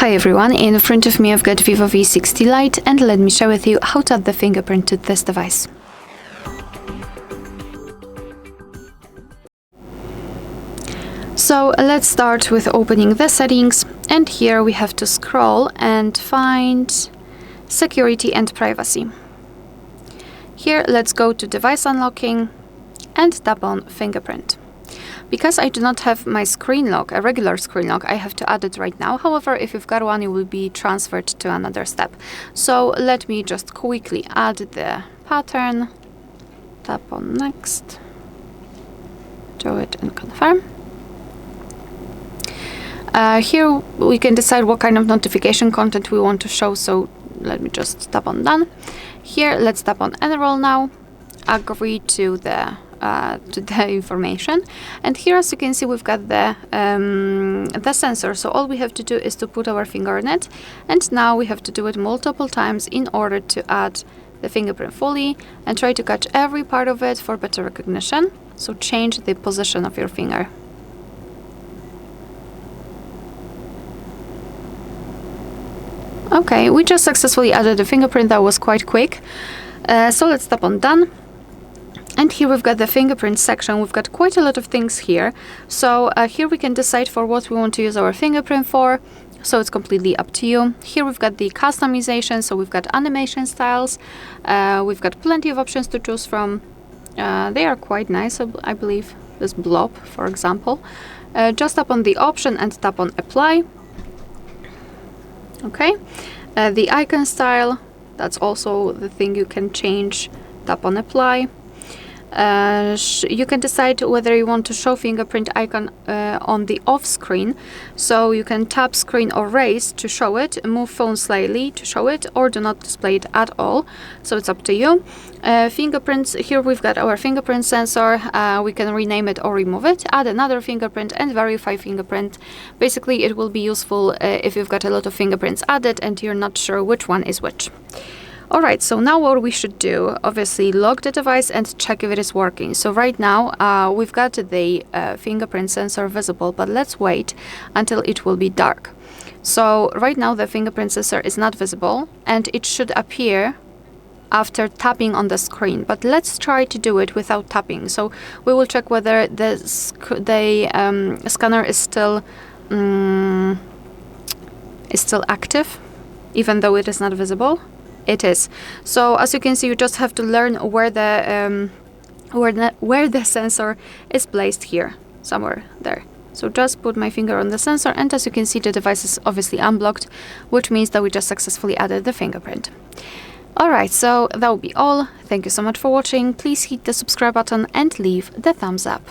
Hi everyone, in front of me I've got VIVO V60 Lite and let me share with you how to add the fingerprint to this device. So let's start with opening the settings, and here we have to scroll and find security and privacy. Here let's go to device unlocking and tap on fingerprint. Because I do not have my screen lock, a regular screen lock, I have to add it right now. However, if you've got one, it will be transferred to another step. So let me just quickly add the pattern, tap on next, do it and confirm. Here we can decide what kind of notification content we want to show, so let me just tap on done. Here let's tap on enroll now, agree to the information, and here, as you can see, we've got the sensor. So all we have to do is to put our finger on it, and now we have to do it multiple times in order to add the fingerprint fully and try to catch every part of it for better recognition. So change the position of your finger. Okay, we just successfully added the fingerprint. That was quite quick. So let's tap on done. And here we've got the fingerprint section. We've got quite a lot of things here. So here we can decide for what we want to use our fingerprint for. So it's completely up to you. Here we've got the customization. So we've got animation styles. We've got plenty of options to choose from. They are quite nice, I believe. This blob, for example. Just tap on the option and tap on apply. Okay. The icon style, that's also the thing you can change. Tap on apply. You can decide whether you want to show fingerprint icon on the off screen, so you can tap screen or raise to show it, move phone slightly to show it, or do not display it at all, so it's up to you. Fingerprints, here we've got our fingerprint sensor. We can rename it or remove it, add another fingerprint and verify fingerprint. Basically it will be useful if you've got a lot of fingerprints added and you're not sure which one is which. Alright, so now what we should do, obviously lock the device and check if it is working. So right now we've got the fingerprint sensor visible, but let's wait until it will be dark. So right now the fingerprint sensor is not visible and it should appear after tapping on the screen, but let's try to do it without tapping. So we will check whether the scanner is still active, even though it is not visible. It is. So as you can see, you just have to learn where the sensor is placed here, somewhere there. So just put my finger on the sensor, and as you can see, the device is obviously unblocked, which means that we just successfully added the fingerprint. Alright, so that will be all. Thank you so much for watching. Please hit the subscribe button and leave the thumbs up.